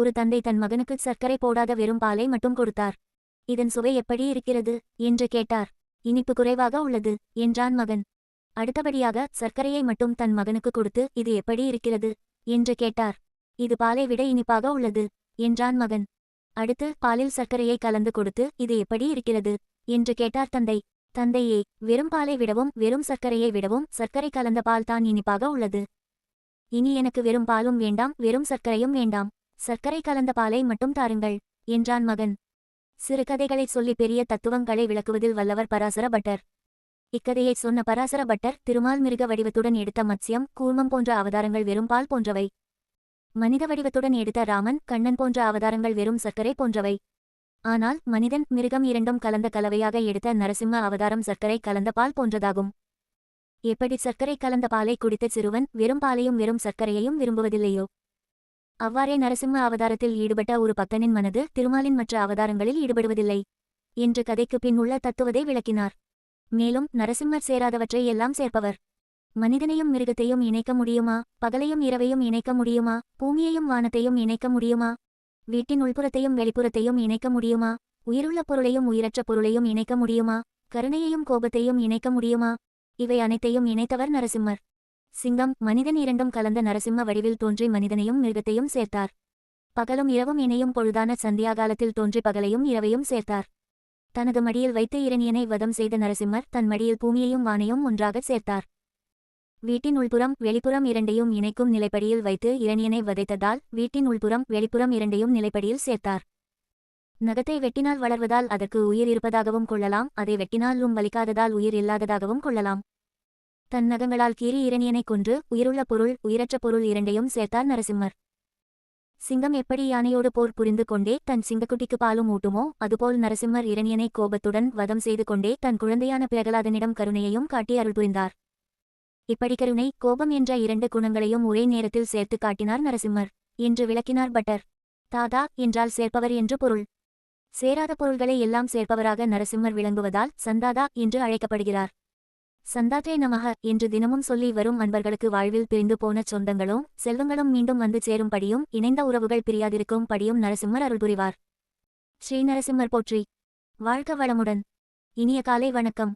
ஒரு தந்தை தன் மகனுக்கு சர்க்கரை போடாத வெறும் பாலை மட்டும் கொடுத்தார். இதன் சுவை எப்படி இருக்கிறது என்று கேட்டார். இனிப்பு குறைவாக உள்ளது என்றான் மகன். அடுத்தபடியாக சர்க்கரையை மட்டும் தன் மகனுக்கு கொடுத்து இது எப்படி இருக்கிறது என்று கேட்டார். இது பாலை விட இனிப்பாக உள்ளது என்றான் மகன். அடுத்து பாலில் சர்க்கரையை கலந்து கொடுத்து இது எப்படி இருக்கிறது என்று கேட்டார் தந்தை. தந்தையே, வெறும் பாலை விடவும் வெறும் சர்க்கரையை விடவும் சர்க்கரை கலந்த பால் தான் இனிப்பாக உள்ளது. இனி எனக்கு வெறும் பாலும் வேண்டாம், வெறும் சர்க்கரையும் வேண்டாம். சர்க்கரை கலந்த பாலை மட்டும் தாருங்கள் என்றான் மகன். சிறுகதைகளைச் சொல்லி பெரிய தத்துவங்களை விளக்குவதில் வல்லவர் பராசர பட்டர். இக்கதையைச் சொன்ன பராசர பட்டர் திருமால் மிருக வடிவத்துடன் எடுத்த மத்ஸ்யம், கூர்மம் போன்ற அவதாரங்கள் வெறும் பால் போன்றவை. மனித வடிவத்துடன் எடுத்த ராமன், கண்ணன் போன்ற அவதாரங்கள் வெறும் சர்க்கரை போன்றவை. ஆனால் மனிதன் மிருகம் இரண்டும் கலந்த கலவையாக எடுத்த நரசிம்ம அவதாரம் சர்க்கரை கலந்த பால் போன்றதாகும். எப்படி சர்க்கரை கலந்த பாலை குடித்த சிறுவன் வெறும் பாலையும் வெறும் சர்க்கரையையும் விரும்புவதில்லையோ, அவ்வாறே நரசிம்ம அவதாரத்தில் ஈடுபட்ட ஒரு பக்தனின் மனது திருமாலின் மற்ற அவதாரங்களில் ஈடுபடுவதில்லை என்று கதைக்கு பின் உள்ள தத்துவத்தை விளக்கினார். மேலும் நரசிம்மர் சேராதவற்றை எல்லாம் சேர்ப்பவர். மனிதனையும் மிருகத்தையும் இணைக்க முடியுமா? பகலையும் இரவையும் இணைக்க முடியுமா? பூமியையும் வானத்தையும் இணைக்க முடியுமா? வீட்டின் உள்புறத்தையும் வெளிப்புறத்தையும் இணைக்க முடியுமா? உயிருள்ள பொருளையும் உயிரற்ற பொருளையும் இணைக்க முடியுமா? கருணையையும் கோபத்தையும் இணைக்க முடியுமா? இவை அனைத்தையும் இணைத்தவர் நரசிம்மர். சிங்கம், மனிதன் இரண்டும் கலந்த நரசிம்ம வடிவில் தோன்றி மனிதனையும் மிருகத்தையும் சேர்த்தார். பகலும் இரவும் இணையும் பொழுதான சந்தியாகாலத்தில் தோன்றி பகலையும் இரவையும் சேர்த்தார். தனது மடியில் வைத்து இரணியனை வதம் செய்த நரசிம்மர் தன் மடியில் பூமியையும் வானையும் ஒன்றாகச் சேர்த்தார். வீட்டின் உள்புறம் வெளிப்புறம் இரண்டையும் இணைக்கும் நிலைப்படியில் வைத்து இரணியனை வதைத்ததால் வீட்டின் உள்புறம் வெளிப்புறம் இரண்டையும் நிலைப்படியில் சேர்த்தார். நகத்தை வெட்டினால் வளர்வதால் அதற்கு உயிர் இருப்பதாகவும் கொள்ளலாம், அதை வெட்டினாலும் வலிக்காததால் உயிர் இல்லாததாகவும் கொள்ளலாம். தன் நகங்களால் கீறி இரணியனை கொன்று உயிருள்ள பொருள் உயிரற்ற பொருள் இரண்டையும் சேர்த்தார் நரசிம்மர். சிங்கம் எப்படி யானையோடு போர் புரிந்து கொண்டே தன் சிங்கக்குட்டிக்கு பாலும் ஊட்டுமோ, அதுபோல் நரசிம்மர் இரணியனை கோபத்துடன் வதம் செய்து கொண்டே தன் குழந்தையான பிரகலாதனிடம் கருணையையும் காட்டி அருள் புரிந்தார். இப்படி கருணை, கோபம் என்ற இரண்டு குணங்களையும் ஒரே நேரத்தில் சேர்த்து காட்டினார் நரசிம்மர் என்று விளக்கினார் பட்டர். தாதா என்றால் சேர்ப்பவர் என்று பொருள். சேராத பொருள்களை எல்லாம் சேர்ப்பவராக நரசிம்மர் விளங்குவதால் சந்தாதா என்று அழைக்கப்படுகிறார். சந்தாத்ரே நமக என்று தினமும் சொல்லி வரும் அன்பர்களுக்கு வாழ்வில் பிரிந்து போன சொந்தங்களும் செல்வங்களும் மீண்டும் வந்து சேரும்படியும் இணைந்த உறவுகள் பிரியாதிருக்கும் படியும் நரசிம்மர் அருள் புரிவார். ஸ்ரீ நரசிம்மர் போற்றி. வாழ்க வளமுடன். இனிய காலை வணக்கம்.